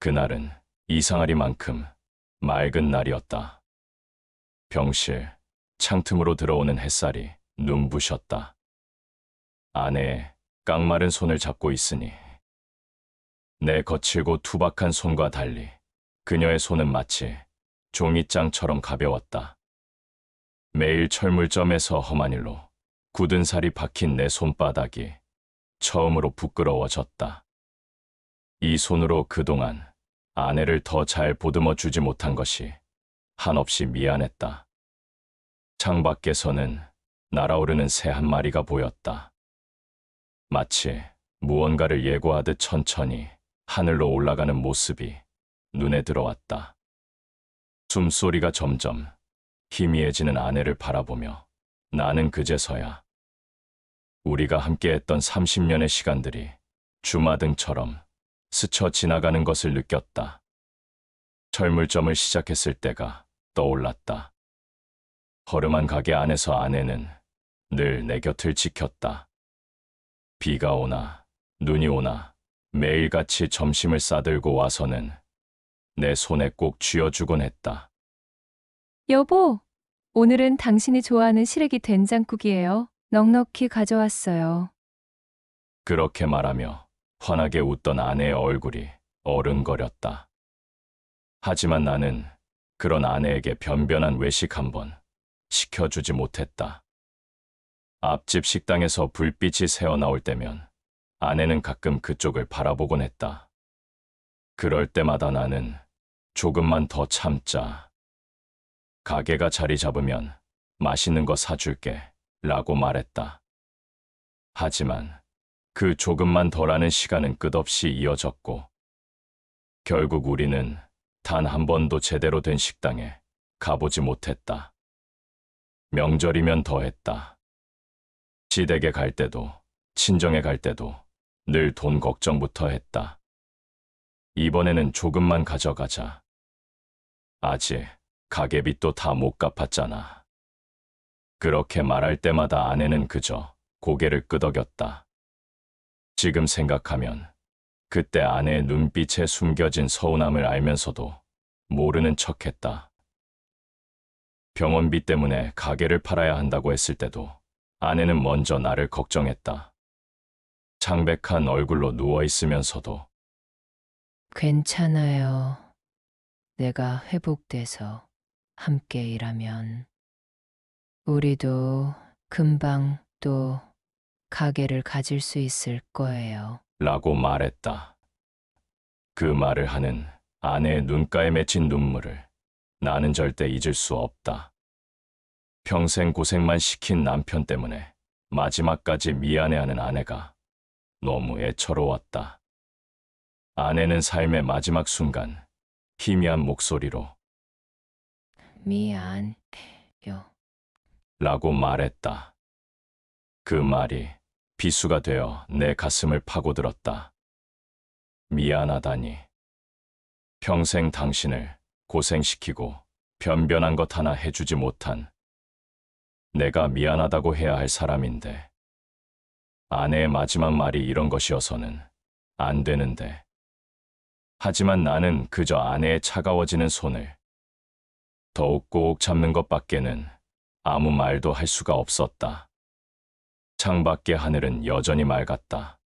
그날은 이상하리만큼 맑은 날이었다. 병실, 창틈으로 들어오는 햇살이 눈부셨다. 아내의 깡마른 손을 잡고 있으니 내 거칠고 투박한 손과 달리 그녀의 손은 마치 종이장처럼 가벼웠다. 매일 철물점에서 험한 일로 굳은 살이 박힌 내 손바닥이 처음으로 부끄러워졌다. 이 손으로 그동안 아내를 더 잘 보듬어 주지 못한 것이 한없이 미안했다. 창밖에서는 날아오르는 새 한 마리가 보였다. 마치 무언가를 예고하듯 천천히 하늘로 올라가는 모습이 눈에 들어왔다. 숨소리가 점점 희미해지는 아내를 바라보며 나는 그제서야 우리가 함께했던 30년의 시간들이 주마등처럼 스쳐 지나가는 것을 느꼈다. 철물점을 시작했을 때가 떠올랐다. 허름한 가게 안에서 아내는 늘 내 곁을 지켰다. 비가 오나 눈이 오나 매일같이 점심을 싸들고 와서는 내 손에 꼭 쥐어주곤 했다. 여보, 오늘은 당신이 좋아하는 시래기 된장국이에요. 넉넉히 가져왔어요. 그렇게 말하며 환하게 웃던 아내의 얼굴이 어른거렸다. 하지만 나는 그런 아내에게 변변한 외식 한번 시켜주지 못했다. 앞집 식당에서 불빛이 새어나올 때면 아내는 가끔 그쪽을 바라보곤 했다. 그럴 때마다 나는 조금만 더 참자. 가게가 자리 잡으면 맛있는 거 사줄게 라고 말했다. 하지만 그 조금만 더라는 시간은 끝없이 이어졌고 결국 우리는 단 한 번도 제대로 된 식당에 가보지 못했다. 명절이면 더했다. 시댁에 갈 때도 친정에 갈 때도 늘 돈 걱정부터 했다. 이번에는 조금만 가져가자. 아직 가게빚도 다 못 갚았잖아. 그렇게 말할 때마다 아내는 그저 고개를 끄덕였다. 지금 생각하면 그때 아내의 눈빛에 숨겨진 서운함을 알면서도 모르는 척했다. 병원비 때문에 가게를 팔아야 한다고 했을 때도 아내는 먼저 나를 걱정했다. 창백한 얼굴로 누워있으면서도 괜찮아요. 내가 회복돼서 함께 일하면 우리도 금방 또 가게를 가질 수 있을 거예요. 라고 말했다. 그 말을 하는 아내의 눈가에 맺힌 눈물을 나는 절대 잊을 수 없다. 평생 고생만 시킨 남편 때문에 마지막까지 미안해하는 아내가 너무 애처로웠다. 아내는 삶의 마지막 순간 희미한 목소리로 미안해요. 라고 말했다. 그 말이 비수가 되어 내 가슴을 파고들었다. 미안하다니. 평생 당신을 고생시키고 변변한 것 하나 해주지 못한 내가 미안하다고 해야 할 사람인데 아내의 마지막 말이 이런 것이어서는 안 되는데 하지만 나는 그저 아내의 차가워지는 손을 더욱 꼭 잡는 것밖에는 아무 말도 할 수가 없었다. 창밖의 하늘은 여전히 맑았다.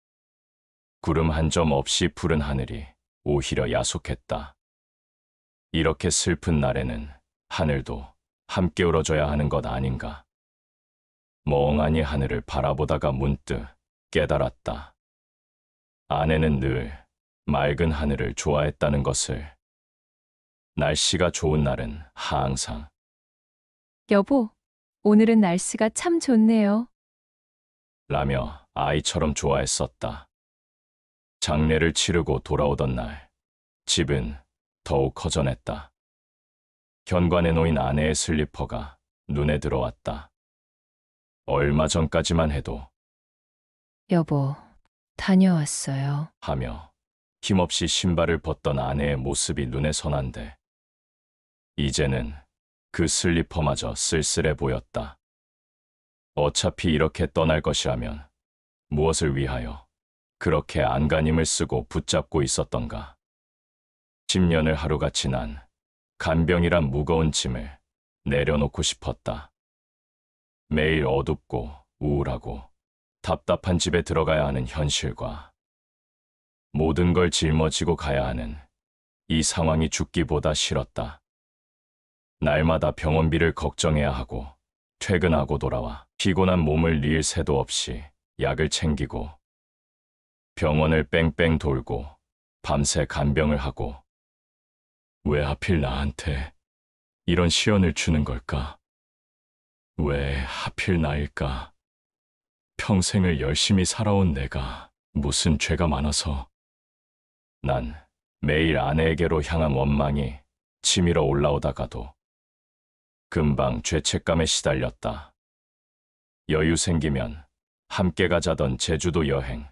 구름 한 점 없이 푸른 하늘이 오히려 야속했다. 이렇게 슬픈 날에는 하늘도 함께 울어줘야 하는 것 아닌가. 멍하니 하늘을 바라보다가 문득 깨달았다. 아내는 늘 맑은 하늘을 좋아했다는 것을. 날씨가 좋은 날은 항상 여보, 오늘은 날씨가 참 좋네요. 라며 아이처럼 좋아했었다. 장례를 치르고 돌아오던 날, 집은 더욱 허전했다. 현관에 놓인 아내의 슬리퍼가 눈에 들어왔다. 얼마 전까지만 해도 여보, 다녀왔어요. 하며 힘없이 신발을 벗던 아내의 모습이 눈에 선한데 이제는 그 슬리퍼마저 쓸쓸해 보였다. 어차피 이렇게 떠날 것이라면 무엇을 위하여 그렇게 안간힘을 쓰고 붙잡고 있었던가. 10년을 하루같이 난 간병이란 무거운 짐을 내려놓고 싶었다. 매일 어둡고 우울하고 답답한 집에 들어가야 하는 현실과 모든 걸 짊어지고 가야 하는 이 상황이 죽기보다 싫었다. 날마다 병원비를 걱정해야 하고 퇴근하고 돌아와 피곤한 몸을 릴 새도 없이 약을 챙기고 병원을 뺑뺑 돌고 밤새 간병을 하고 왜 하필 나한테 이런 시련을 주는 걸까? 왜 하필 나일까? 평생을 열심히 살아온 내가 무슨 죄가 많아서. 난 매일 아내에게로 향한 원망이 치밀어 올라오다가도 금방 죄책감에 시달렸다. 여유 생기면 함께 가자던 제주도 여행,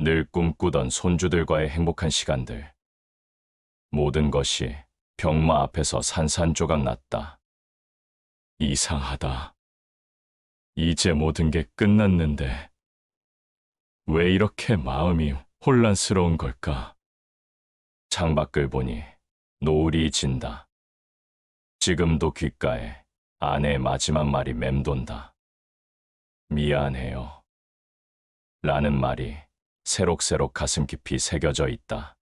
늘 꿈꾸던 손주들과의 행복한 시간들. 모든 것이 병마 앞에서 산산조각 났다. 이상하다. 이제 모든 게 끝났는데 왜 이렇게 마음이 혼란스러운 걸까? 창밖을 보니 노을이 진다. 지금도 귓가에 아내의 마지막 말이 맴돈다. 미안해요. 라는 말이 새록새록 가슴 깊이 새겨져 있다.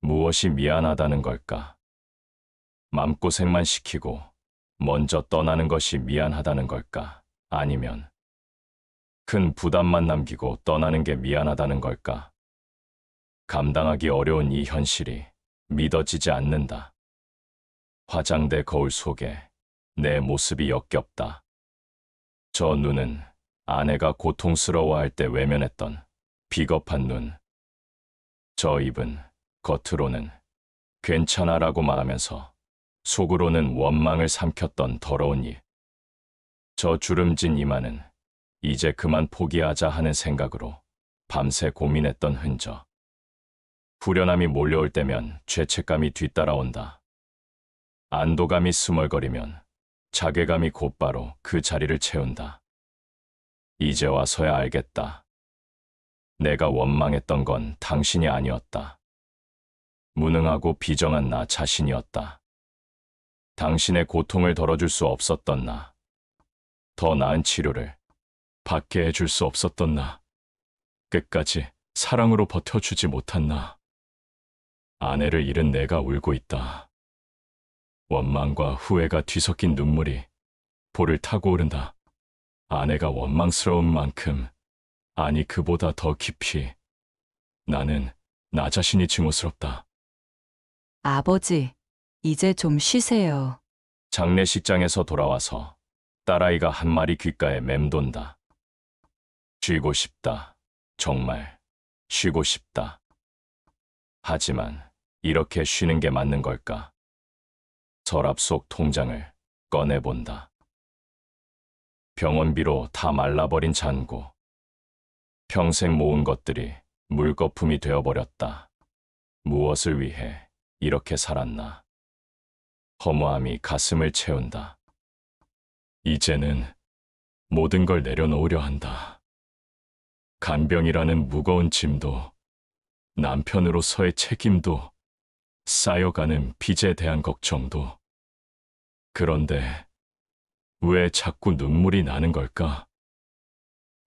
무엇이 미안하다는 걸까? 맘고생만 시키고 먼저 떠나는 것이 미안하다는 걸까? 아니면 큰 부담만 남기고 떠나는 게 미안하다는 걸까? 감당하기 어려운 이 현실이 믿어지지 않는다. 화장대 거울 속에 내 모습이 역겹다. 저 눈은 아내가 고통스러워할 때 외면했던 비겁한 눈. 저 입은 겉으로는 괜찮아라고 말하면서 속으로는 원망을 삼켰던 더러운 입. 저 주름진 이마는 이제 그만 포기하자 하는 생각으로 밤새 고민했던 흔적. 후련함이 몰려올 때면 죄책감이 뒤따라온다. 안도감이 스멀거리면 자괴감이 곧바로 그 자리를 채운다. 이제 와서야 알겠다. 내가 원망했던 건 당신이 아니었다. 무능하고 비정한 나 자신이었다. 당신의 고통을 덜어줄 수 없었던 나. 더 나은 치료를 받게 해줄 수 없었던 나. 끝까지 사랑으로 버텨주지 못한 나. 아내를 잃은 내가 울고 있다. 원망과 후회가 뒤섞인 눈물이 볼을 타고 오른다. 아내가 원망스러운 만큼, 아니 그보다 더 깊이 나는 나 자신이 증오스럽다. 아버지, 이제 좀 쉬세요. 장례식장에서 돌아와서 딸아이가 한 마리 귓가에 맴돈다. 쉬고 싶다. 정말 쉬고 싶다. 하지만 이렇게 쉬는 게 맞는 걸까? 서랍 속 통장을 꺼내본다. 병원비로 다 말라버린 잔고. 평생 모은 것들이 물거품이 되어버렸다. 무엇을 위해 이렇게 살았나? 허무함이 가슴을 채운다. 이제는 모든 걸 내려놓으려 한다. 간병이라는 무거운 짐도, 남편으로서의 책임도, 쌓여가는 빚에 대한 걱정도. 그런데 왜 자꾸 눈물이 나는 걸까?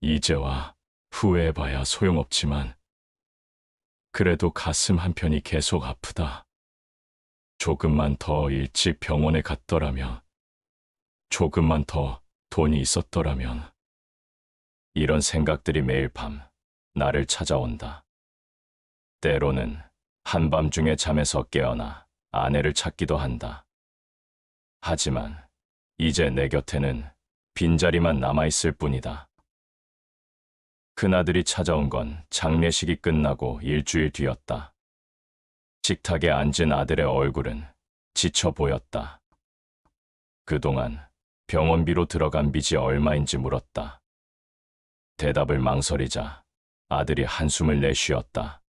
이제와 후회해봐야 소용없지만 그래도 가슴 한편이 계속 아프다. 조금만 더 일찍 병원에 갔더라면, 조금만 더 돈이 있었더라면. 이런 생각들이 매일 밤 나를 찾아온다. 때로는 한밤중에 잠에서 깨어나 아내를 찾기도 한다. 하지만 이제 내 곁에는 빈자리만 남아있을 뿐이다. 큰아들이 찾아온 건 장례식이 끝나고 일주일 뒤였다. 식탁에 앉은 아들의 얼굴은 지쳐 보였다. 그동안 병원비로 들어간 빚이 얼마인지 물었다. 대답을 망설이자 아들이 한숨을 내쉬었다.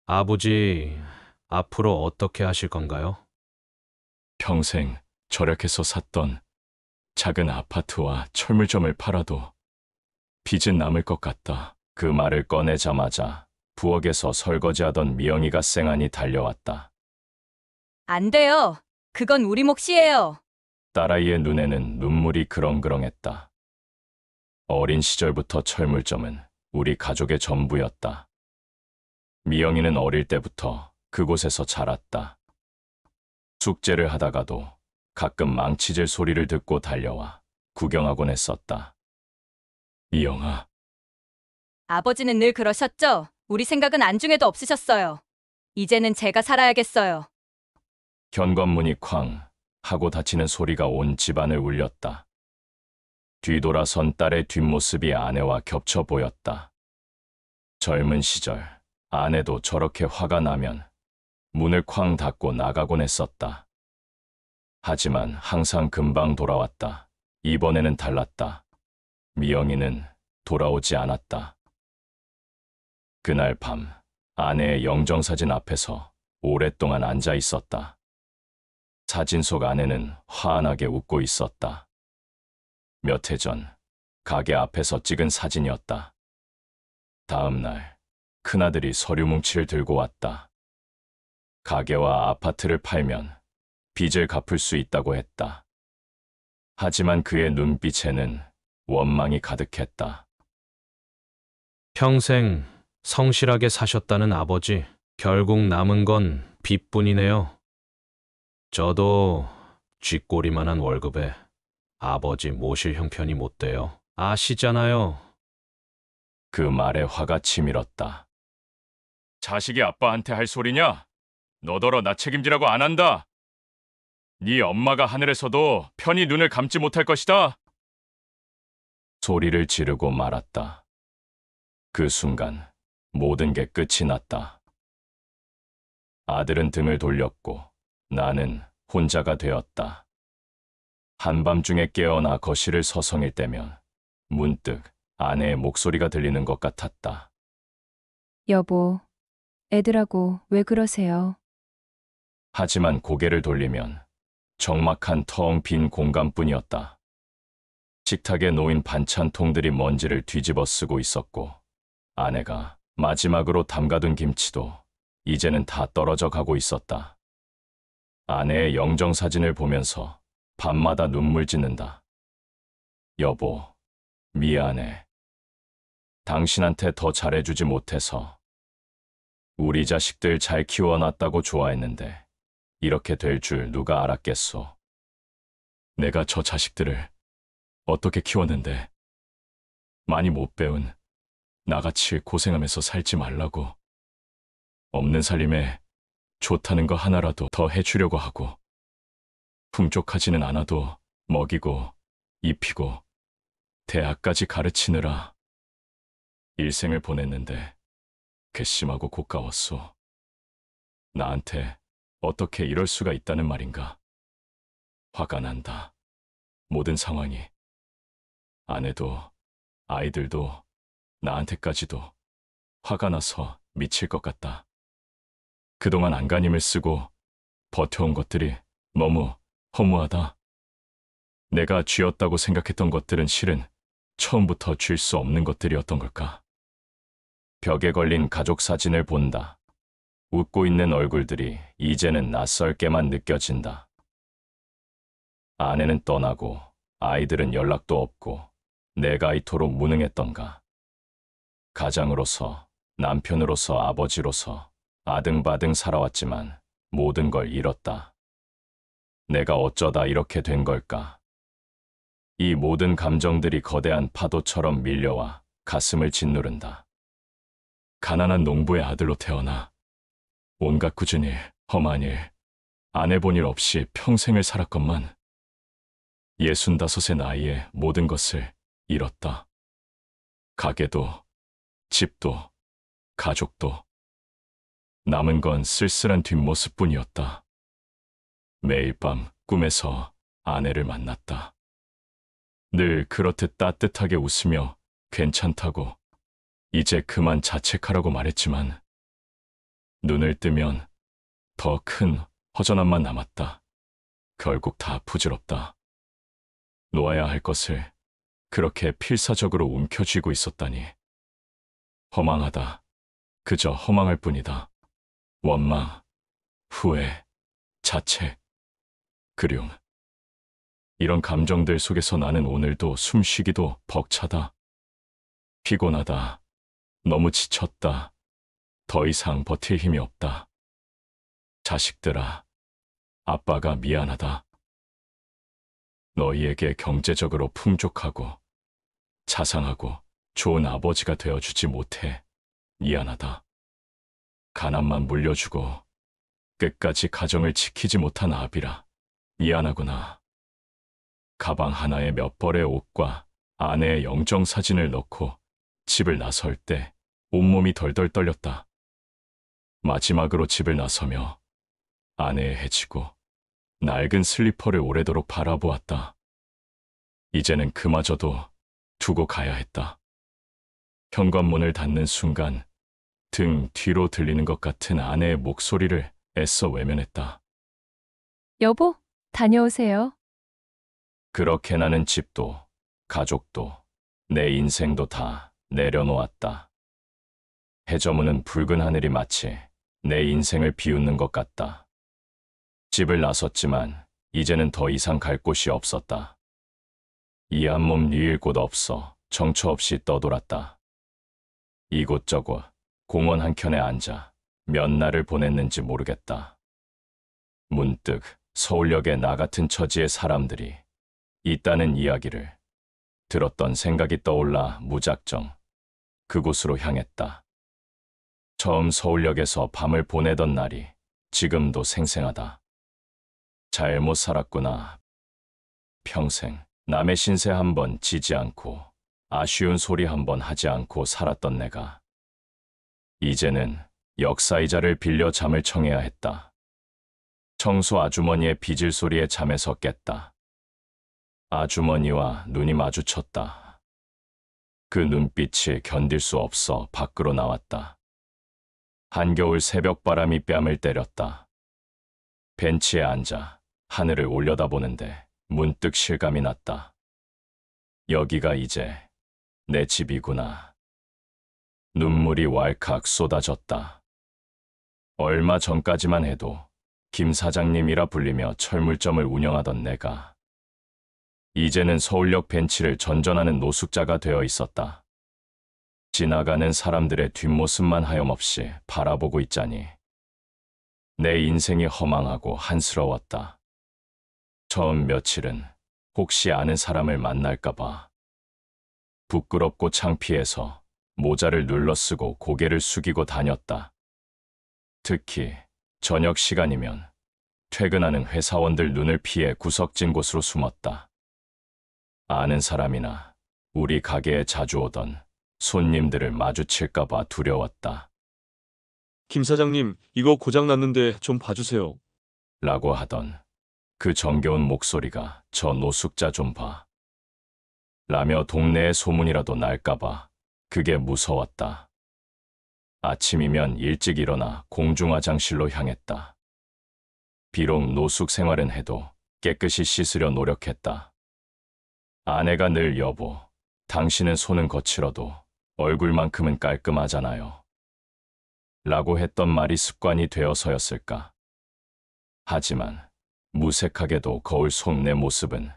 아버지, 앞으로 어떻게 하실 건가요? 평생 절약해서 샀던 작은 아파트와 철물점을 팔아도 빚은 남을 것 같다. 그 말을 꺼내자마자 부엌에서 설거지하던 미영이가 쌩하니 달려왔다. 안 돼요. 그건 우리 몫이에요. 딸아이의 눈에는 눈물이 그렁그렁했다. 어린 시절부터 철물점은 우리 가족의 전부였다. 미영이는 어릴 때부터 그곳에서 자랐다. 숙제를 하다가도 가끔 망치질 소리를 듣고 달려와 구경하곤 했었다. 미영아, 아버지는 늘 그러셨죠? 우리 생각은 안중에도 없으셨어요. 이제는 제가 살아야겠어요. 현관문이 쾅 하고 닫히는 소리가 온 집안을 울렸다. 뒤돌아선 딸의 뒷모습이 아내와 겹쳐 보였다. 젊은 시절 아내도 저렇게 화가 나면 문을 쾅 닫고 나가곤 했었다. 하지만 항상 금방 돌아왔다. 이번에는 달랐다. 미영이는 돌아오지 않았다. 그날 밤 아내의 영정사진 앞에서 오랫동안 앉아 있었다. 사진 속 아내는 환하게 웃고 있었다. 몇 해 전 가게 앞에서 찍은 사진이었다. 다음 날 큰아들이 서류 뭉치를 들고 왔다. 가게와 아파트를 팔면 빚을 갚을 수 있다고 했다. 하지만 그의 눈빛에는 원망이 가득했다. 평생 성실하게 사셨다는 아버지, 결국 남은 건 빚뿐이네요. 저도 쥐꼬리만한 월급에 아버지 모실 형편이 못 돼요. 아시잖아요. 그 말에 화가 치밀었다. 자식이 아빠한테 할 소리냐? 너더러 나 책임지라고 안 한다. 네 엄마가 하늘에서도 편히 눈을 감지 못할 것이다. 소리를 지르고 말았다. 그 순간 모든 게 끝이 났다. 아들은 등을 돌렸고 나는 혼자가 되었다. 한밤중에 깨어나 거실을 서성일 때면 문득 아내의 목소리가 들리는 것 같았다. 여보, 애들하고 왜 그러세요? 하지만 고개를 돌리면 적막한 텅 빈 공간뿐이었다. 식탁에 놓인 반찬통들이 먼지를 뒤집어 쓰고 있었고 아내가 마지막으로 담가둔 김치도 이제는 다 떨어져 가고 있었다. 아내의 영정사진을 보면서 밤마다 눈물 짓는다. 여보, 미안해. 당신한테 더 잘해주지 못해서. 우리 자식들 잘 키워놨다고 좋아했는데 이렇게 될 줄 누가 알았겠소. 내가 저 자식들을 어떻게 키웠는데 많이 못 배운 나같이 고생하면서 살지 말라고. 없는 살림에 좋다는 거 하나라도 더 해주려고 하고 풍족하지는 않아도 먹이고 입히고 대학까지 가르치느라 일생을 보냈는데 괘씸하고 고가웠소. 나한테 어떻게 이럴 수가 있다는 말인가. 화가 난다. 모든 상황이. 아내도 아이들도 나한테까지도 화가 나서 미칠 것 같다. 그동안 안간힘을 쓰고 버텨온 것들이 너무 허무하다. 내가 쥐었다고 생각했던 것들은 실은 처음부터 쥘 수 없는 것들이었던 걸까? 벽에 걸린 가족 사진을 본다. 웃고 있는 얼굴들이 이제는 낯설게만 느껴진다. 아내는 떠나고 아이들은 연락도 없고 내가 이토록 무능했던가. 가장으로서, 남편으로서, 아버지로서 아등바등 살아왔지만 모든 걸 잃었다. 내가 어쩌다 이렇게 된 걸까? 이 모든 감정들이 거대한 파도처럼 밀려와 가슴을 짓누른다. 가난한 농부의 아들로 태어나 온갖 꾸준 일, 험한 일, 안 해본 일 없이 평생을 살았건만 65의 나이에 모든 것을 잃었다. 가게도, 집도, 가족도. 남은 건 쓸쓸한 뒷모습뿐이었다. 매일 밤 꿈에서 아내를 만났다. 늘 그렇듯 따뜻하게 웃으며 괜찮다고 이제 그만 자책하라고 말했지만 눈을 뜨면 더 큰 허전함만 남았다. 결국 다 부질없다. 놓아야 할 것을 그렇게 필사적으로 움켜쥐고 있었다니. 허망하다. 그저 허망할 뿐이다. 원망, 후회, 자책, 그리움. 이런 감정들 속에서 나는 오늘도 숨쉬기도 벅차다. 피곤하다. 너무 지쳤다. 더 이상 버틸 힘이 없다. 자식들아, 아빠가 미안하다. 너희에게 경제적으로 풍족하고 자상하고 좋은 아버지가 되어주지 못해 미안하다. 가난만 물려주고 끝까지 가정을 지키지 못한 아비라 미안하구나. 가방 하나에 몇 벌의 옷과 아내의 영정사진을 넣고 집을 나설 때 온몸이 덜덜 떨렸다. 마지막으로 집을 나서며 아내의 해지고 낡은 슬리퍼를 오래도록 바라보았다. 이제는 그마저도 두고 가야 했다. 현관문을 닫는 순간 등 뒤로 들리는 것 같은 아내의 목소리를 애써 외면했다. 여보, 다녀오세요. 그렇게 나는 집도 가족도 내 인생도 다 내려놓았다. 해저무는 붉은 하늘이 마치 내 인생을 비웃는 것 같다. 집을 나섰지만 이제는 더 이상 갈 곳이 없었다. 이 한 몸 누일 곳 없어 정처 없이 떠돌았다. 이곳저곳 공원 한켠에 앉아 몇 날을 보냈는지 모르겠다. 문득 서울역에 나 같은 처지의 사람들이 있다는 이야기를 들었던 생각이 떠올라 무작정 그곳으로 향했다. 처음 서울역에서 밤을 보내던 날이 지금도 생생하다. 잘못 살았구나. 평생 남의 신세 한 번 지지 않고 아쉬운 소리 한 번 하지 않고 살았던 내가 이제는 역사의자를 빌려 잠을 청해야 했다. 청소 아주머니의 비질 소리에 잠에서 깼다. 아주머니와 눈이 마주쳤다. 그 눈빛이 견딜 수 없어 밖으로 나왔다. 한겨울 새벽바람이 뺨을 때렸다. 벤치에 앉아 하늘을 올려다보는데 문득 실감이 났다. 여기가 이제 내 집이구나. 눈물이 왈칵 쏟아졌다. 얼마 전까지만 해도 김 사장님이라 불리며 철물점을 운영하던 내가 이제는 서울역 벤치를 전전하는 노숙자가 되어 있었다. 지나가는 사람들의 뒷모습만 하염없이 바라보고 있자니 내 인생이 허망하고 한스러웠다. 처음 며칠은 혹시 아는 사람을 만날까봐 부끄럽고 창피해서 모자를 눌러쓰고 고개를 숙이고 다녔다. 특히 저녁 시간이면 퇴근하는 회사원들 눈을 피해 구석진 곳으로 숨었다. 아는 사람이나 우리 가게에 자주 오던 손님들을 마주칠까봐 두려웠다. 김 사장님, 이거 고장 났는데 좀 봐주세요. 라고 하던 그 정겨운 목소리가 저 노숙자 좀 봐. 라며 동네에 소문이라도 날까봐 그게 무서웠다. 아침이면 일찍 일어나 공중화장실로 향했다. 비록 노숙 생활은 해도 깨끗이 씻으려 노력했다. 아내가 늘 여보, 당신은 손은 거칠어도 얼굴만큼은 깔끔하잖아요. 라고 했던 말이 습관이 되어서였을까. 하지만 무색하게도 거울 속 내 모습은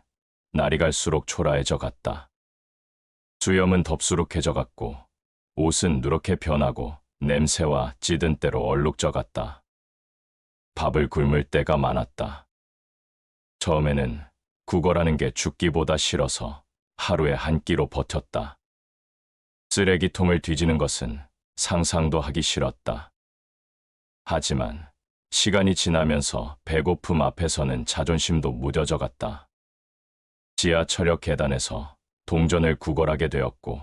날이 갈수록 초라해져 갔다. 수염은 덥수룩해져 갔고 옷은 누렇게 변하고 냄새와 찌든 때로 얼룩져 갔다. 밥을 굶을 때가 많았다. 처음에는 국어라는 게 죽기보다 싫어서 하루에 한 끼로 버텼다. 쓰레기통을 뒤지는 것은 상상도 하기 싫었다. 하지만 시간이 지나면서 배고픔 앞에서는 자존심도 무뎌져 갔다. 지하철역 계단에서 동전을 구걸하게 되었고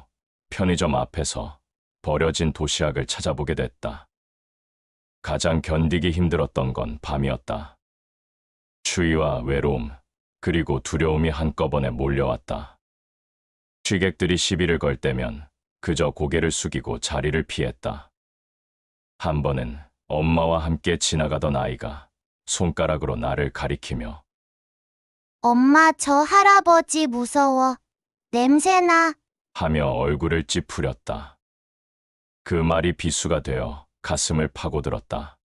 편의점 앞에서 버려진 도시락을 찾아보게 됐다. 가장 견디기 힘들었던 건 밤이었다. 추위와 외로움, 그리고 두려움이 한꺼번에 몰려왔다. 취객들이 시비를 걸 때면 그저 고개를 숙이고 자리를 피했다. 한 번은 엄마와 함께 지나가던 아이가 손가락으로 나를 가리키며 엄마, 저 할아버지 무서워. 냄새나. 하며 얼굴을 찌푸렸다. 그 말이 비수가 되어 가슴을 파고들었다.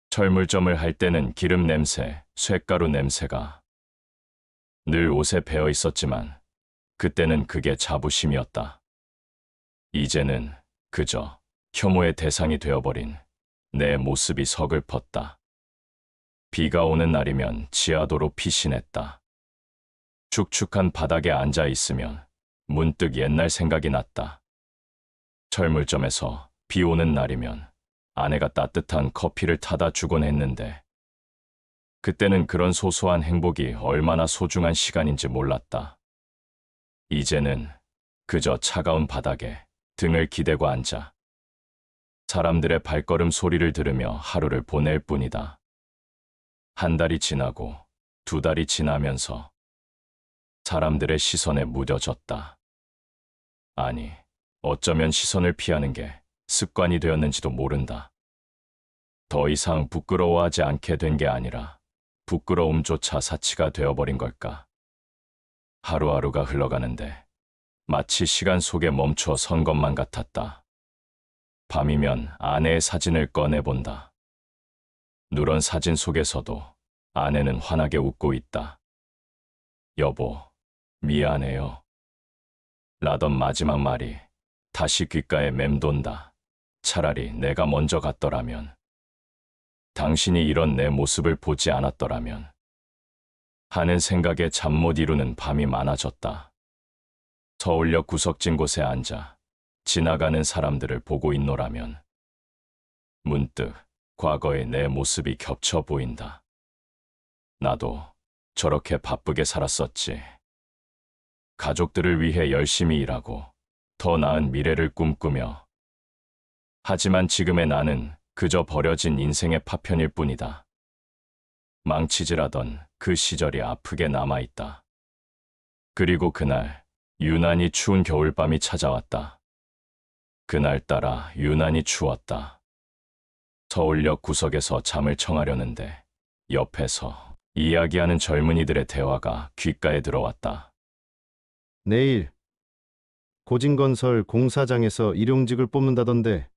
철물점을 할 때는 기름 냄새, 쇳가루 냄새가 늘 옷에 배어 있었지만 그때는 그게 자부심이었다. 이제는 그저 혐오의 대상이 되어버린 내 모습이 서글펐다. 비가 오는 날이면 지하도로 피신했다. 축축한 바닥에 앉아 있으면 문득 옛날 생각이 났다. 철물점에서 비 오는 날이면 아내가 따뜻한 커피를 타다 주곤 했는데 그때는 그런 소소한 행복이 얼마나 소중한 시간인지 몰랐다. 이제는 그저 차가운 바닥에 등을 기대고 앉아 사람들의 발걸음 소리를 들으며 하루를 보낼 뿐이다. 한 달이 지나고 두 달이 지나면서 사람들의 시선에 무뎌졌다. 아니, 어쩌면 시선을 피하는 게 습관이 되었는지도 모른다. 더 이상 부끄러워하지 않게 된 게 아니라 부끄러움조차 사치가 되어버린 걸까? 하루하루가 흘러가는데 마치 시간 속에 멈춰 선 것만 같았다. 밤이면 아내의 사진을 꺼내본다. 누런 사진 속에서도 아내는 환하게 웃고 있다. 여보, 미안해요. 라던 마지막 말이 다시 귓가에 맴돈다. 차라리 내가 먼저 갔더라면, 당신이 이런 내 모습을 보지 않았더라면 하는 생각에 잠 못 이루는 밤이 많아졌다. 서울역 구석진 곳에 앉아 지나가는 사람들을 보고 있노라면 문득 과거의 내 모습이 겹쳐 보인다. 나도 저렇게 바쁘게 살았었지. 가족들을 위해 열심히 일하고 더 나은 미래를 꿈꾸며. 하지만 지금의 나는 그저 버려진 인생의 파편일 뿐이다. 망치질하던 그 시절이 아프게 남아있다. 그리고 그날 유난히 추운 겨울밤이 찾아왔다. 그날따라 유난히 추웠다. 서울역 구석에서 잠을 청하려는데 옆에서 이야기하는 젊은이들의 대화가 귓가에 들어왔다. 내일 고진건설 공사장에서 일용직을 뽑는다던데.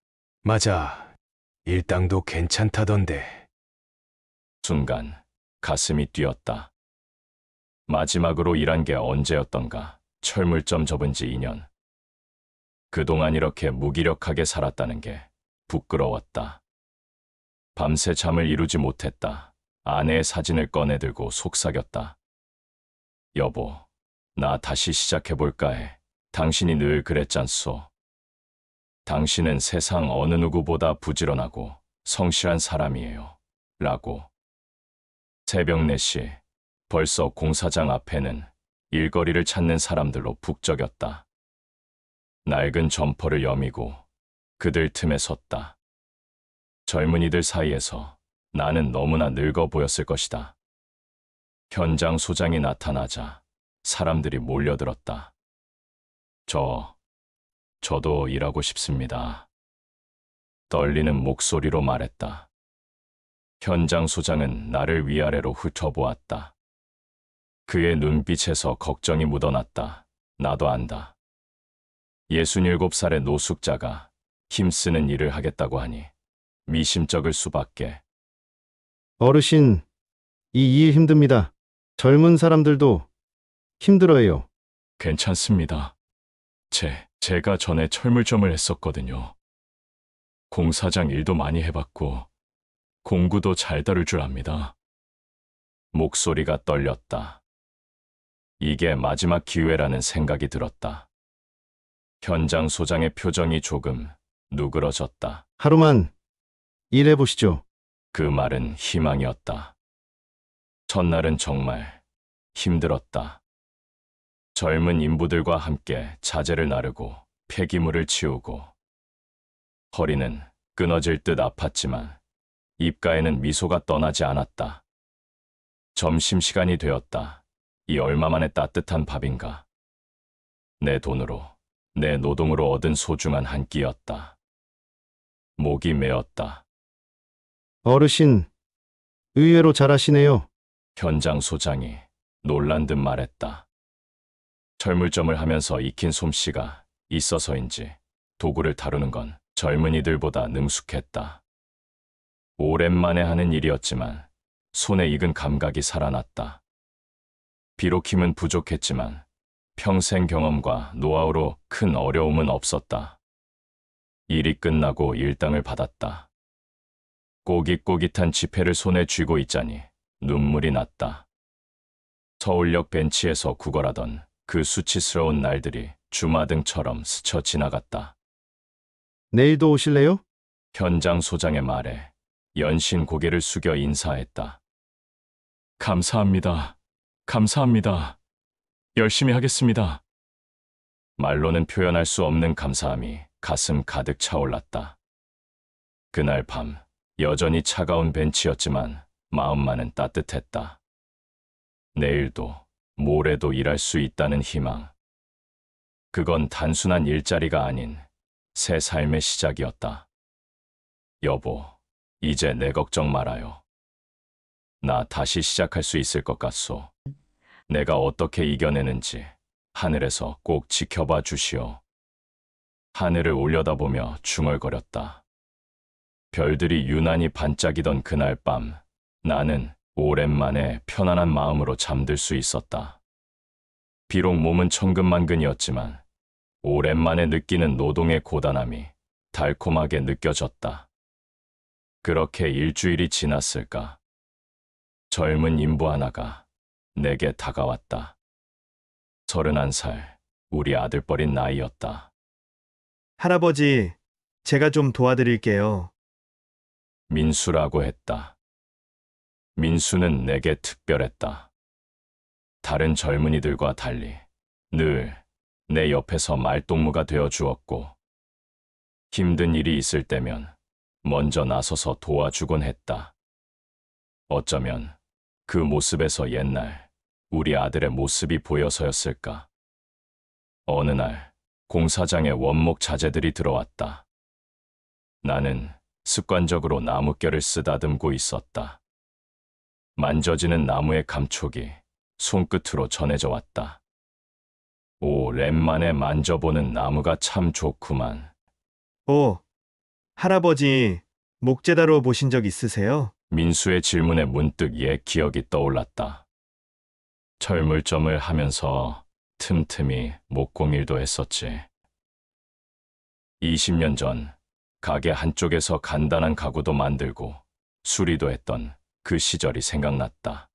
맞아. 일당도 괜찮다던데. 순간 가슴이 뛰었다. 마지막으로 일한 게 언제였던가. 철물점 접은 지 2년. 그동안 이렇게 무기력하게 살았다는 게 부끄러웠다. 밤새 잠을 이루지 못했다. 아내의 사진을 꺼내들고 속삭였다. 여보, 나 다시 시작해볼까 해. 당신이 늘 그랬잖소. 당신은 세상 어느 누구보다 부지런하고 성실한 사람이에요. 라고. 새벽 4시, 벌써 공사장 앞에는 일거리를 찾는 사람들로 북적였다. 낡은 점퍼를 여미고 그들 틈에 섰다. 젊은이들 사이에서 나는 너무나 늙어 보였을 것이다. 현장 소장이 나타나자 사람들이 몰려들었다. 저도 일하고 싶습니다. 떨리는 목소리로 말했다. 현장 소장은 나를 위아래로 훑어보았다. 그의 눈빛에서 걱정이 묻어났다. 나도 안다. 67살의 노숙자가 힘쓰는 일을 하겠다고 하니 미심쩍을 수밖에. 어르신, 이 일 힘듭니다. 젊은 사람들도 힘들어해요. 괜찮습니다. 제가 전에 철물점을 했었거든요. 공사장 일도 많이 해봤고 공구도 잘 다룰 줄 압니다. 목소리가 떨렸다. 이게 마지막 기회라는 생각이 들었다. 현장 소장의 표정이 조금 누그러졌다. 하루만 일해보시죠. 그 말은 희망이었다. 첫날은 정말 힘들었다. 젊은 인부들과 함께 자재를 나르고 폐기물을 치우고 허리는 끊어질 듯 아팠지만 입가에는 미소가 떠나지 않았다. 점심시간이 되었다. 이 얼마만의 따뜻한 밥인가. 내 돈으로, 내 노동으로 얻은 소중한 한 끼였다. 목이 메었다. 어르신, 의외로 잘하시네요. 현장 소장이 놀란 듯 말했다. 철물점을 하면서 익힌 솜씨가 있어서인지 도구를 다루는 건 젊은이들보다 능숙했다. 오랜만에 하는 일이었지만 손에 익은 감각이 살아났다. 비록 힘은 부족했지만 평생 경험과 노하우로 큰 어려움은 없었다. 일이 끝나고 일당을 받았다. 꼬깃꼬깃한 지폐를 손에 쥐고 있자니 눈물이 났다. 서울역 벤치에서 구걸하던 그 수치스러운 날들이 주마등처럼 스쳐 지나갔다. 내일도 오실래요? 현장 소장의 말에 연신 고개를 숙여 인사했다. 감사합니다. 감사합니다. 열심히 하겠습니다. 말로는 표현할 수 없는 감사함이 가슴 가득 차올랐다. 그날 밤 여전히 차가운 벤치였지만 마음만은 따뜻했다. 내일도 모레도 일할 수 있다는 희망. 그건 단순한 일자리가 아닌 새 삶의 시작이었다. 여보, 이제 내 걱정 말아요. 나 다시 시작할 수 있을 것 같소. 내가 어떻게 이겨내는지 하늘에서 꼭 지켜봐 주시오. 하늘을 올려다보며 중얼거렸다. 별들이 유난히 반짝이던 그날 밤, 나는 오랜만에 편안한 마음으로 잠들 수 있었다. 비록 몸은 천근만근이었지만 오랜만에 느끼는 노동의 고단함이 달콤하게 느껴졌다. 그렇게 일주일이 지났을까? 젊은 인부 하나가 내게 다가왔다. 31살, 우리 아들뻘인 나이였다. 할아버지, 제가 좀 도와드릴게요. 민수라고 했다. 민수는 내게 특별했다. 다른 젊은이들과 달리 늘 내 옆에서 말동무가 되어 주었고, 힘든 일이 있을 때면 먼저 나서서 도와주곤 했다. 어쩌면 그 모습에서 옛날 우리 아들의 모습이 보여서였을까. 어느 날 공사장에 원목 자재들이 들어왔다. 나는 습관적으로 나뭇결을 쓰다듬고 있었다. 만져지는 나무의 감촉이 손끝으로 전해져 왔다. 오랜만에 만져보는 나무가 참 좋구만. 오, 할아버지, 목재다로 보신 적 있으세요? 민수의 질문에 문득 옛 기억이 떠올랐다. 철물점을 하면서 틈틈이 목공일도 했었지. 20년 전 가게 한쪽에서 간단한 가구도 만들고 수리도 했던 그 시절이 생각났다.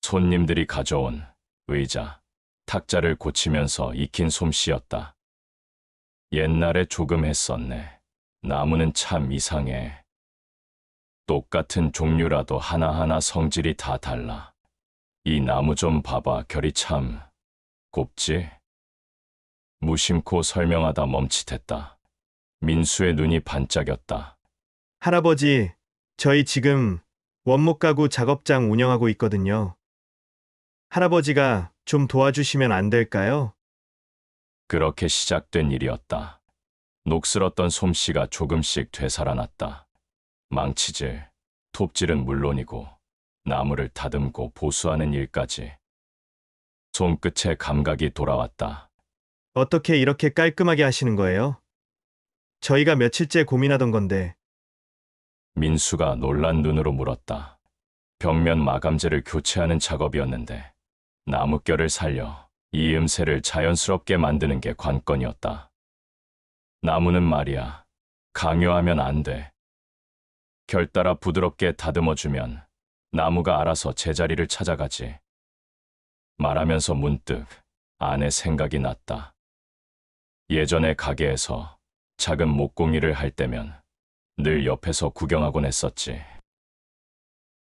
손님들이 가져온 의자, 탁자를 고치면서 익힌 솜씨였다. 옛날에 조금 했었네. 나무는 참 이상해. 똑같은 종류라도 하나하나 성질이 다 달라. 이 나무 좀 봐봐, 결이 참 곱지? 무심코 설명하다 멈칫했다. 민수의 눈이 반짝였다. 할아버지, 저희 지금 원목 가구 작업장 운영하고 있거든요. 할아버지가 좀 도와주시면 안 될까요? 그렇게 시작된 일이었다. 녹슬었던 솜씨가 조금씩 되살아났다. 망치질, 톱질은 물론이고 나무를 다듬고 보수하는 일까지. 손끝에 감각이 돌아왔다. 어떻게 이렇게 깔끔하게 하시는 거예요? 저희가 며칠째 고민하던 건데. 민수가 놀란 눈으로 물었다. 벽면 마감재를 교체하는 작업이었는데 나뭇결을 살려 이음새를 자연스럽게 만드는 게 관건이었다. 나무는 말이야, 강요하면 안 돼. 결 따라 부드럽게 다듬어주면 나무가 알아서 제자리를 찾아가지. 말하면서 문득 아내 생각이 났다. 예전에 가게에서 작은 목공일을 할 때면 늘 옆에서 구경하곤 했었지.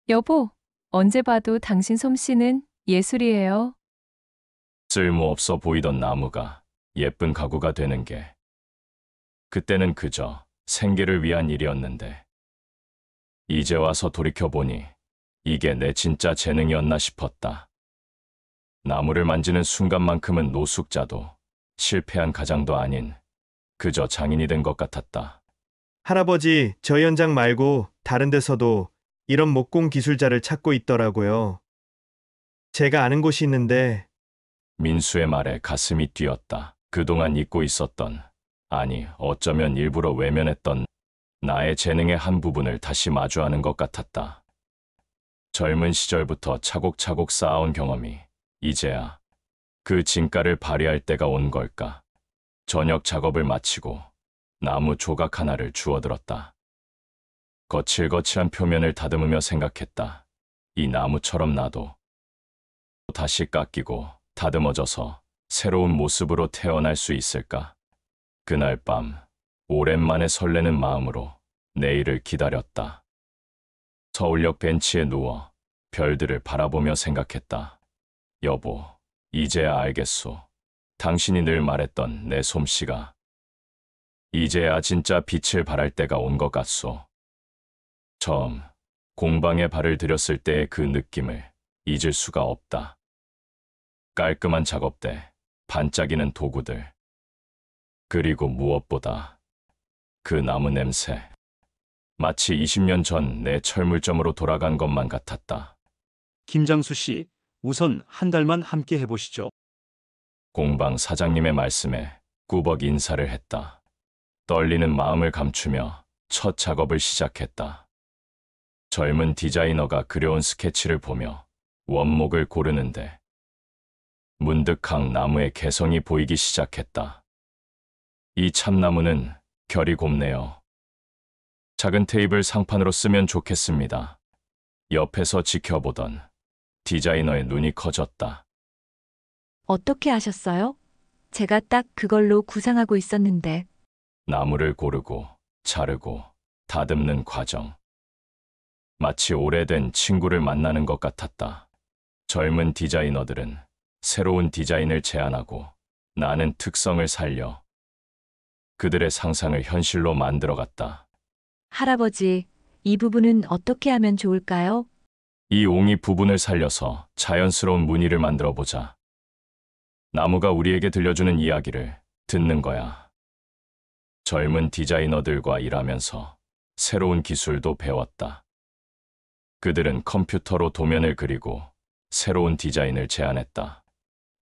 여보, 언제 봐도 당신 솜씨는 예술이에요. 쓸모없어 보이던 나무가 예쁜 가구가 되는 게 그때는 그저 생계를 위한 일이었는데 이제 와서 돌이켜보니 이게 내 진짜 재능이었나 싶었다. 나무를 만지는 순간만큼은 노숙자도 실패한 가장도 아닌 그저 장인이 된 것 같았다. 할아버지, 저희 현장 말고 다른 데서도 이런 목공 기술자를 찾고 있더라고요. 제가 아는 곳이 있는데. 민수의 말에 가슴이 뛰었다. 그동안 잊고 있었던 아니, 어쩌면 일부러 외면했던 나의 재능의 한 부분을 다시 마주하는 것 같았다. 젊은 시절부터 차곡차곡 쌓아온 경험이 이제야 그 진가를 발휘할 때가 온 걸까. 저녁 작업을 마치고 나무 조각 하나를 주워들었다. 거칠거칠한 표면을 다듬으며 생각했다. 이 나무처럼 나도 다시 깎이고 다듬어져서 새로운 모습으로 태어날 수 있을까? 그날 밤 오랜만에 설레는 마음으로 내일을 기다렸다. 서울역 벤치에 누워 별들을 바라보며 생각했다. 여보, 이제야 알겠소. 당신이 늘 말했던 내 솜씨가 이제야 진짜 빛을 발할 때가 온 것 같소. 처음 공방에 발을 들였을 때의 그 느낌을 잊을 수가 없다. 깔끔한 작업대, 반짝이는 도구들, 그리고 무엇보다 그 나무 냄새. 마치 20년 전 내 철물점으로 돌아간 것만 같았다. 김장수 씨, 우선 한 달만 함께 해보시죠. 공방 사장님의 말씀에 꾸벅 인사를 했다. 떨리는 마음을 감추며 첫 작업을 시작했다. 젊은 디자이너가 그려온 스케치를 보며 원목을 고르는데 문득 각 나무의 개성이 보이기 시작했다. 이 참나무는 결이 곱네요. 작은 테이블 상판으로 쓰면 좋겠습니다. 옆에서 지켜보던 디자이너의 눈이 커졌다. 어떻게 하셨어요? 제가 딱 그걸로 구상하고 있었는데. 나무를 고르고 자르고 다듬는 과정. 마치 오래된 친구를 만나는 것 같았다. 젊은 디자이너들은 새로운 디자인을 제안하고 나는 특성을 살려 그들의 상상을 현실로 만들어갔다. 할아버지, 이 부분은 어떻게 하면 좋을까요? 이 옹이 부분을 살려서 자연스러운 무늬를 만들어보자. 나무가 우리에게 들려주는 이야기를 듣는 거야. 젊은 디자이너들과 일하면서 새로운 기술도 배웠다. 그들은 컴퓨터로 도면을 그리고 새로운 디자인을 제안했다.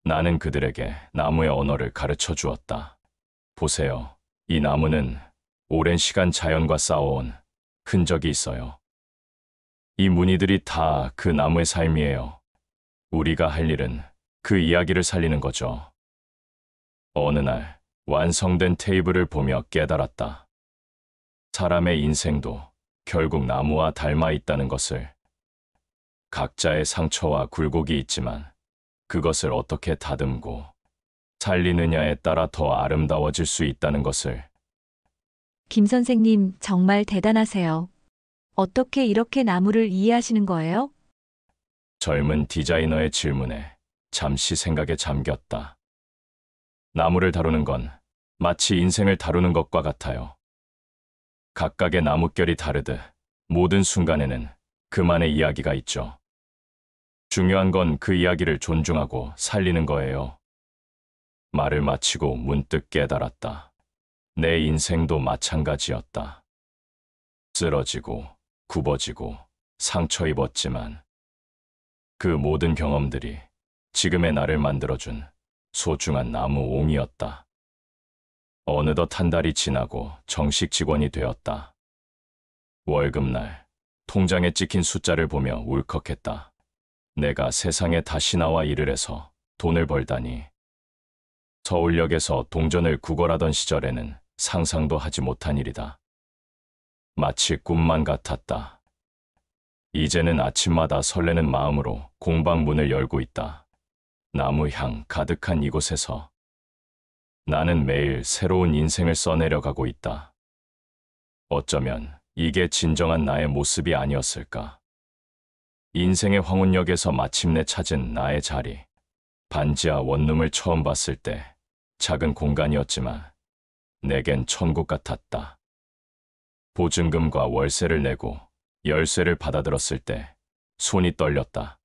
나는 그들에게 나무의 언어를 가르쳐 주었다. 보세요. 이 나무는 오랜 시간 자연과 싸워온 흔적이 있어요. 이 무늬들이 다 그 나무의 삶이에요. 우리가 할 일은 그 이야기를 살리는 거죠. 어느 날 완성된 테이블을 보며 깨달았다. 사람의 인생도 결국 나무와 닮아 있다는 것을. 각자의 상처와 굴곡이 있지만 그것을 어떻게 다듬고 살리느냐에 따라 더 아름다워질 수 있다는 것을. 김 선생님, 정말 대단하세요. 어떻게 이렇게 나무를 이해하시는 거예요? 젊은 디자이너의 질문에 잠시 생각에 잠겼다. 나무를 다루는 건 마치 인생을 다루는 것과 같아요. 각각의 나뭇결이 다르듯 모든 순간에는 그만의 이야기가 있죠. 중요한 건 그 이야기를 존중하고 살리는 거예요. 말을 마치고 문득 깨달았다. 내 인생도 마찬가지였다. 쓰러지고 굽어지고 상처 입었지만 그 모든 경험들이 지금의 나를 만들어준 소중한 나무 옹이었다. 어느덧 한 달이 지나고 정식 직원이 되었다. 월급날 통장에 찍힌 숫자를 보며 울컥했다. 내가 세상에 다시 나와 일을 해서 돈을 벌다니. 서울역에서 동전을 구걸하던 시절에는 상상도 하지 못한 일이다. 마치 꿈만 같았다. 이제는 아침마다 설레는 마음으로 공방 문을 열고 있다. 나무 향 가득한 이곳에서 나는 매일 새로운 인생을 써내려가고 있다. 어쩌면 이게 진정한 나의 모습이 아니었을까. 인생의 황혼역에서 마침내 찾은 나의 자리. 반지하 원룸을 처음 봤을 때 작은 공간이었지만 내겐 천국 같았다. 보증금과 월세를 내고 열쇠를 받아들었을 때 손이 떨렸다.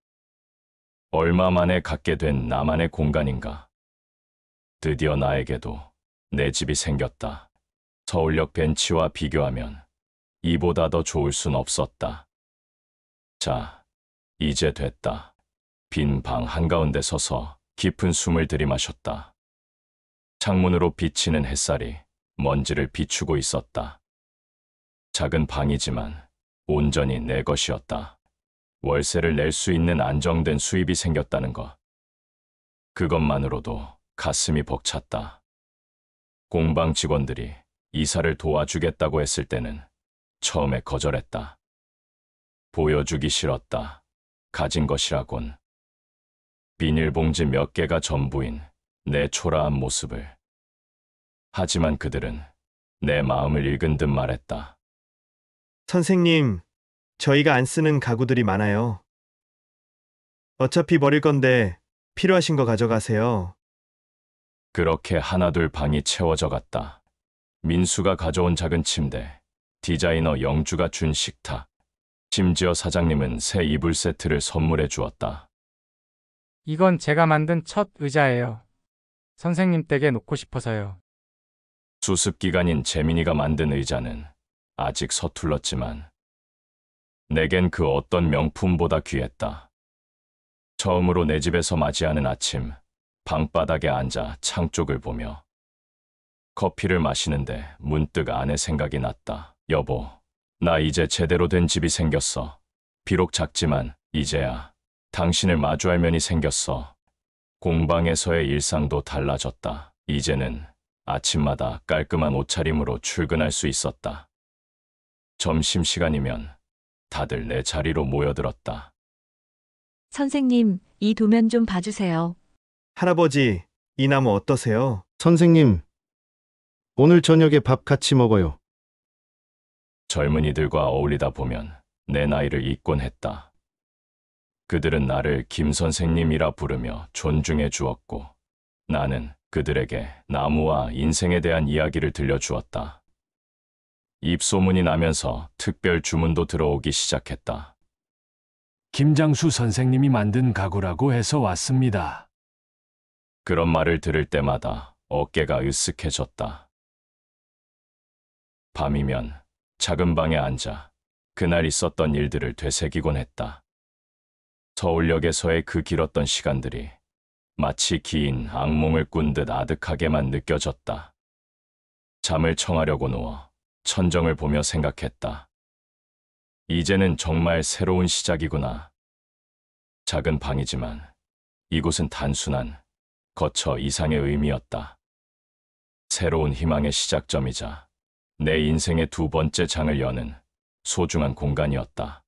얼마 만에 갖게 된 나만의 공간인가. 드디어 나에게도 내 집이 생겼다. 서울역 벤치와 비교하면 이보다 더 좋을 순 없었다. 자, 이제 됐다. 빈 방 한가운데 서서 깊은 숨을 들이마셨다. 창문으로 비치는 햇살이 먼지를 비추고 있었다. 작은 방이지만 온전히 내 것이었다. 월세를 낼 수 있는 안정된 수입이 생겼다는 것. 그것만으로도 가슴이 벅찼다. 공방 직원들이 이사를 도와주겠다고 했을 때는 처음에 거절했다. 보여주기 싫었다. 가진 것이라곤. 비닐봉지 몇 개가 전부인 내 초라한 모습을. 하지만 그들은 내 마음을 읽은 듯 말했다. 선생님, 저희가 안 쓰는 가구들이 많아요. 어차피 버릴 건데 필요하신 거 가져가세요. 그렇게 하나둘 방이 채워져 갔다. 민수가 가져온 작은 침대, 디자이너 영주가 준 식탁, 심지어 사장님은 새 이불 세트를 선물해 주었다. 이건 제가 만든 첫 의자예요. 선생님 댁에 놓고 싶어서요. 수습 기간인 재민이가 만든 의자는 아직 서툴렀지만 내겐 그 어떤 명품보다 귀했다. 처음으로 내 집에서 맞이하는 아침, 방바닥에 앉아 창 쪽을 보며 커피를 마시는데 문득 아내 생각이 났다. 여보, 나 이제 제대로 된 집이 생겼어. 비록 작지만 이제야 당신을 마주할 면이 생겼어. 공방에서의 일상도 달라졌다. 이제는 아침마다 깔끔한 옷차림으로 출근할 수 있었다. 점심시간이면 다들 내 자리로 모여들었다. 선생님, 이 도면 좀 봐주세요. 할아버지, 이 나무 어떠세요? 선생님, 오늘 저녁에 밥 같이 먹어요. 젊은이들과 어울리다 보면 내 나이를 잊곤 했다. 그들은 나를 김 선생님이라 부르며 존중해 주었고 나는 그들에게 나무와 인생에 대한 이야기를 들려주었다. 입소문이 나면서 특별 주문도 들어오기 시작했다. 김장수 선생님이 만든 가구라고 해서 왔습니다. 그런 말을 들을 때마다 어깨가 으쓱해졌다. 밤이면 작은 방에 앉아 그날 있었던 일들을 되새기곤 했다. 서울역에서의 그 길었던 시간들이 마치 긴 악몽을 꾼 듯 아득하게만 느껴졌다. 잠을 청하려고 누워 천정을 보며 생각했다. 이제는 정말 새로운 시작이구나. 작은 방이지만 이곳은 단순한 거처 이상의 의미였다. 새로운 희망의 시작점이자 내 인생의 두 번째 장을 여는 소중한 공간이었다.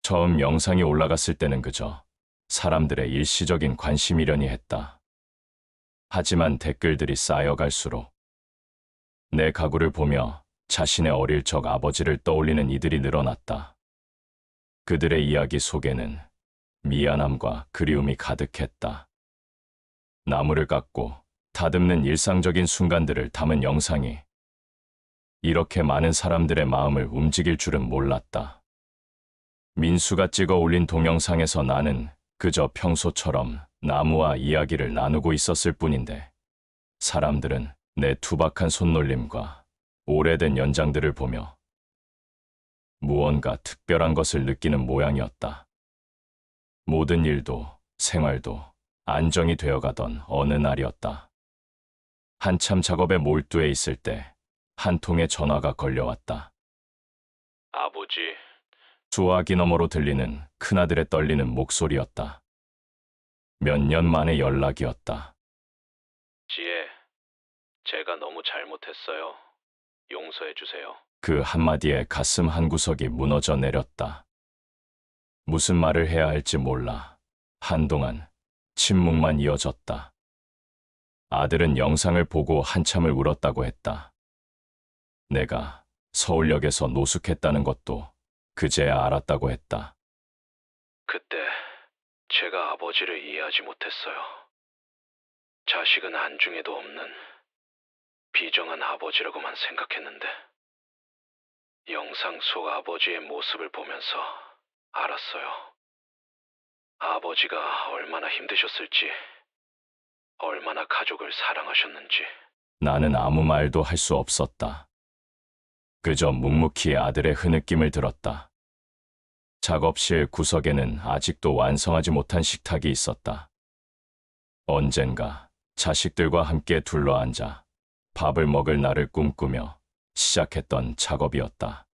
처음 영상이 올라갔을 때는 그저 사람들의 일시적인 관심이려니 했다. 하지만 댓글들이 쌓여갈수록 내 가구를 보며 자신의 어릴 적 아버지를 떠올리는 이들이 늘어났다. 그들의 이야기 속에는 미안함과 그리움이 가득했다. 나무를 깎고 다듬는 일상적인 순간들을 담은 영상이 이렇게 많은 사람들의 마음을 움직일 줄은 몰랐다. 민수가 찍어 올린 동영상에서 나는 그저 평소처럼 나무와 이야기를 나누고 있었을 뿐인데 사람들은 내 투박한 손놀림과 오래된 연장들을 보며 무언가 특별한 것을 느끼는 모양이었다. 모든 일도 생활도 안정이 되어가던 어느 날이었다. 한참 작업에 몰두해 있을 때 한 통의 전화가 걸려왔다. 아버지. 수화기 너머로 들리는 큰아들의 떨리는 목소리였다. 몇 년 만의 연락이었다. 지혜, 제가 너무 잘못했어요. 용서해 주세요. 그 한마디에 가슴 한구석이 무너져 내렸다. 무슨 말을 해야 할지 몰라 한동안 침묵만 이어졌다. 아들은 영상을 보고 한참을 울었다고 했다. 내가 서울역에서 노숙했다는 것도 그제야 알았다고 했다. 그때 제가 아버지를 이해하지 못했어요. 자식은 안중에도 없는 비정한 아버지라고만 생각했는데 영상 속 아버지의 모습을 보면서 알았어요. 아버지가 얼마나 힘드셨을지, 얼마나 가족을 사랑하셨는지. 나는 아무 말도 할 수 없었다. 그저 묵묵히 아들의 흐느낌을 들었다. 작업실 구석에는 아직도 완성하지 못한 식탁이 있었다. 언젠가 자식들과 함께 둘러앉아 밥을 먹을 날을 꿈꾸며 시작했던 작업이었다.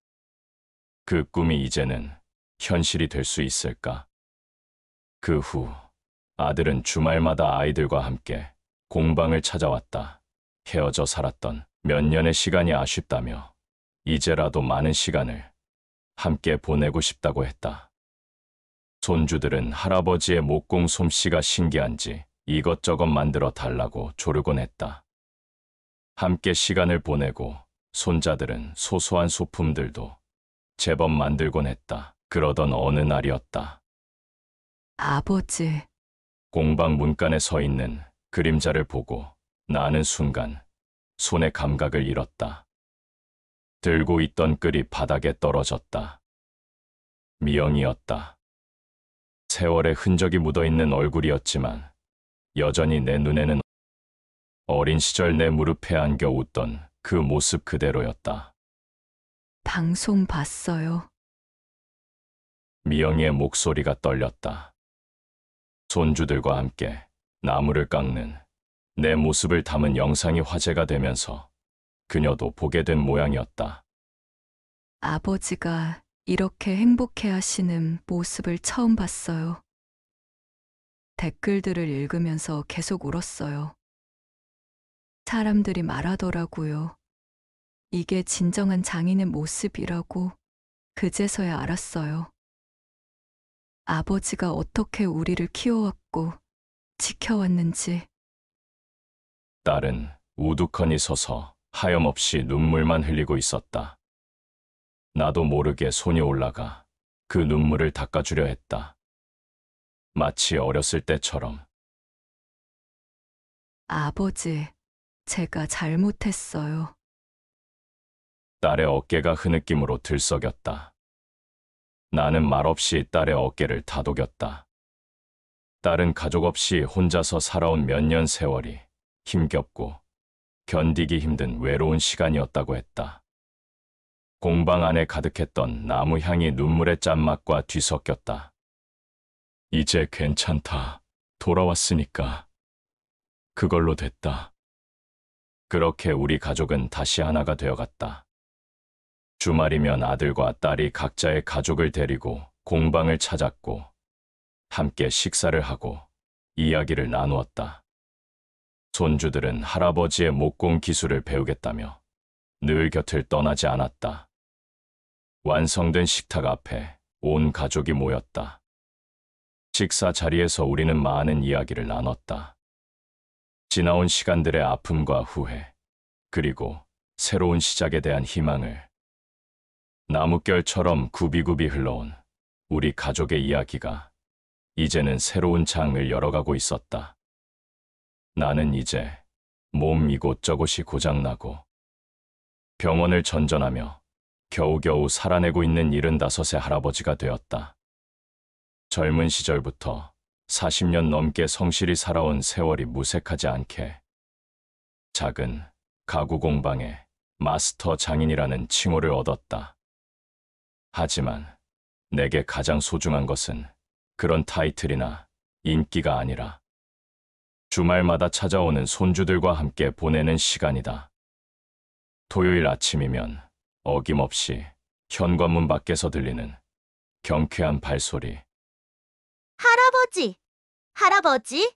그 꿈이 이제는 현실이 될 수 있을까? 그 후 아들은 주말마다 아이들과 함께 공방을 찾아왔다. 헤어져 살았던 몇 년의 시간이 아쉽다며 이제라도 많은 시간을 함께 보내고 싶다고 했다. 손주들은 할아버지의 목공 솜씨가 신기한지 이것저것 만들어 달라고 조르곤 했다. 함께 시간을 보내고 손자들은 소소한 소품들도 제법 만들곤 했다. 그러던 어느 날이었다. 아버지, 공방 문간에 서 있는 그림자를 보고 나는 순간 손의 감각을 잃었다. 들고 있던 끌이 바닥에 떨어졌다. 미영이었다. 세월의 흔적이 묻어있는 얼굴이었지만 여전히 내 눈에는 어린 시절 내 무릎에 안겨 웃던 그 모습 그대로였다. 방송 봤어요. 미영이의 목소리가 떨렸다. 손주들과 함께 나무를 깎는 내 모습을 담은 영상이 화제가 되면서 그녀도 보게 된 모양이었다. 아버지가 이렇게 행복해 하시는 모습을 처음 봤어요. 댓글들을 읽으면서 계속 울었어요. 사람들이 말하더라고요. 이게 진정한 장인의 모습이라고 그제서야 알았어요. 아버지가 어떻게 우리를 키워왔고 지켜왔는지. 딸은 우두커니 서서 하염없이 눈물만 흘리고 있었다. 나도 모르게 손이 올라가 그 눈물을 닦아주려 했다. 마치 어렸을 때처럼. 아버지, 제가 잘못했어요. 딸의 어깨가 흐느낌으로 들썩였다. 나는 말없이 딸의 어깨를 다독였다. 딸은 가족 없이 혼자서 살아온 몇 년 세월이 힘겹고 견디기 힘든 외로운 시간이었다고 했다. 공방 안에 가득했던 나무 향이 눈물의 짠맛과 뒤섞였다. 이제 괜찮다. 돌아왔으니까. 그걸로 됐다. 그렇게 우리 가족은 다시 하나가 되어갔다. 주말이면 아들과 딸이 각자의 가족을 데리고 공방을 찾았고 함께 식사를 하고 이야기를 나누었다. 손주들은 할아버지의 목공 기술을 배우겠다며 늘 곁을 떠나지 않았다. 완성된 식탁 앞에 온 가족이 모였다. 식사 자리에서 우리는 많은 이야기를 나눴다. 지나온 시간들의 아픔과 후회, 그리고 새로운 시작에 대한 희망을. 나뭇결처럼 굽이굽이 흘러온 우리 가족의 이야기가 이제는 새로운 장을 열어가고 있었다. 나는 이제 몸 이곳저곳이 고장나고 병원을 전전하며 겨우겨우 살아내고 있는 75세 할아버지가 되었다. 젊은 시절부터 40년 넘게 성실히 살아온 세월이 무색하지 않게 작은 가구 공방의 마스터 장인이라는 칭호를 얻었다. 하지만 내게 가장 소중한 것은 그런 타이틀이나 인기가 아니라 주말마다 찾아오는 손주들과 함께 보내는 시간이다. 토요일 아침이면 어김없이 현관문 밖에서 들리는 경쾌한 발소리. 할아버지! 할아버지!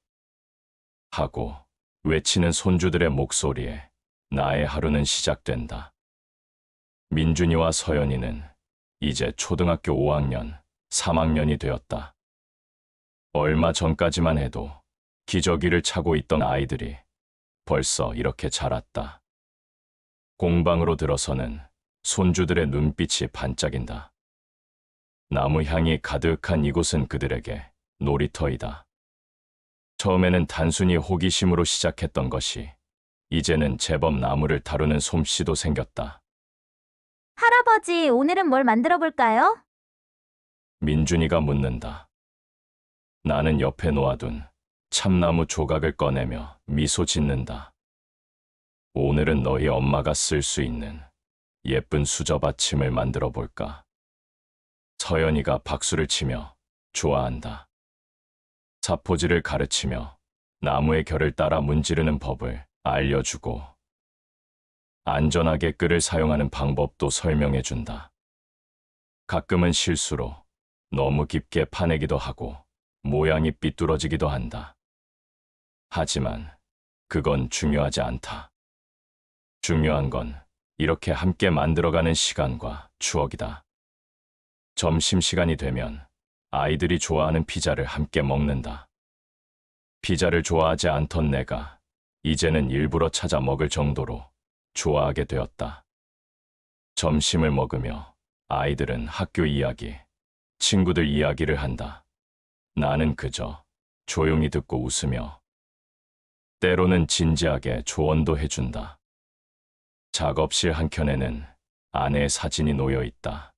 하고 외치는 손주들의 목소리에 나의 하루는 시작된다. 민준이와 서연이는 이제 초등학교 5학년, 3학년이 되었다. 얼마 전까지만 해도 기저귀를 차고 있던 아이들이 벌써 이렇게 자랐다. 공방으로 들어서는 손주들의 눈빛이 반짝인다. 나무 향이 가득한 이곳은 그들에게 놀이터이다. 처음에는 단순히 호기심으로 시작했던 것이 이제는 제법 나무를 다루는 솜씨도 생겼다. 할아버지, 오늘은 뭘 만들어 볼까요? 민준이가 묻는다. 나는 옆에 놓아둔 참나무 조각을 꺼내며 미소 짓는다. 오늘은 너희 엄마가 쓸 수 있는 예쁜 수저 받침을 만들어 볼까? 서연이가 박수를 치며 좋아한다. 사포질을 가르치며 나무의 결을 따라 문지르는 법을 알려주고 안전하게 끈을 사용하는 방법도 설명해 준다. 가끔은 실수로 너무 깊게 파내기도 하고 모양이 삐뚤어지기도 한다. 하지만 그건 중요하지 않다. 중요한 건 이렇게 함께 만들어가는 시간과 추억이다. 점심시간이 되면 아이들이 좋아하는 피자를 함께 먹는다. 피자를 좋아하지 않던 내가 이제는 일부러 찾아 먹을 정도로 좋아하게 되었다. 점심을 먹으며 아이들은 학교 이야기, 친구들 이야기를 한다. 나는 그저 조용히 듣고 웃으며 때로는 진지하게 조언도 해준다. 작업실 한켠에는 아내의 사진이 놓여 있다.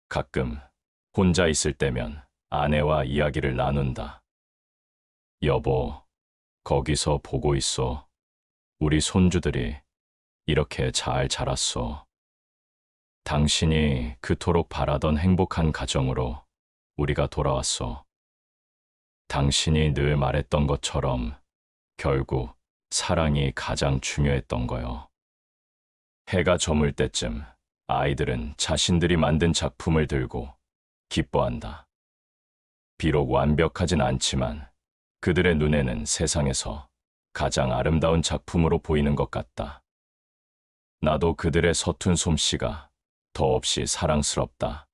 가끔 혼자 있을 때면 아내와 이야기를 나눈다. 여보, 거기서 보고 있어. 우리 손주들이 이렇게 잘 자랐어. 당신이 그토록 바라던 행복한 가정으로 우리가 돌아왔어. 당신이 늘 말했던 것처럼 결국 사랑이 가장 중요했던 거요. 해가 저물 때쯤 아이들은 자신들이 만든 작품을 들고 기뻐한다. 비록 완벽하진 않지만 그들의 눈에는 세상에서 가장 아름다운 작품으로 보이는 것 같다. 나도 그들의 서툰 솜씨가 더없이 사랑스럽다.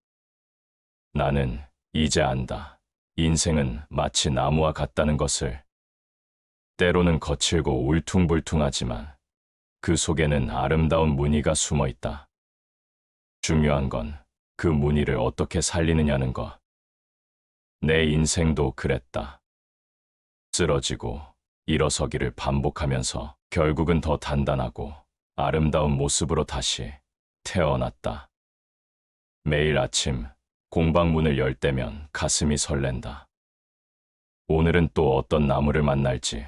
나는 이제 안다. 인생은 마치 나무와 같다는 것을. 때로는 거칠고 울퉁불퉁하지만 그 속에는 아름다운 무늬가 숨어 있다. 중요한 건 그 무늬를 어떻게 살리느냐는 것. 내 인생도 그랬다. 쓰러지고 일어서기를 반복하면서 결국은 더 단단하고 아름다운 모습으로 다시 태어났다. 매일 아침 공방문을 열 때면 가슴이 설렌다. 오늘은 또 어떤 나무를 만날지,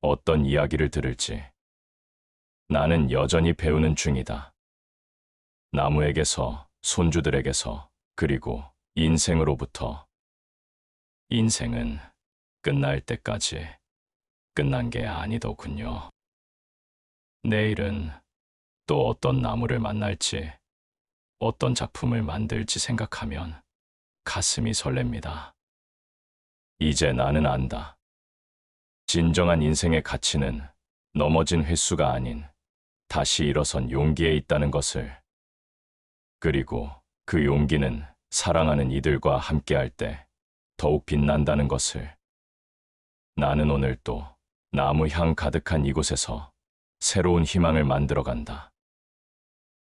어떤 이야기를 들을지. 나는 여전히 배우는 중이다. 나무에게서, 손주들에게서, 그리고 인생으로부터. 인생은 끝날 때까지 끝난 게 아니더군요. 내일은 또 어떤 나무를 만날지, 어떤 작품을 만들지 생각하면 가슴이 설렙니다. 이제 나는 안다. 진정한 인생의 가치는 넘어진 횟수가 아닌 다시 일어선 용기에 있다는 것을. 그리고 그 용기는 사랑하는 이들과 함께할 때 더욱 빛난다는 것을. 나는 오늘 또 나무 향 가득한 이곳에서 새로운 희망을 만들어 간다.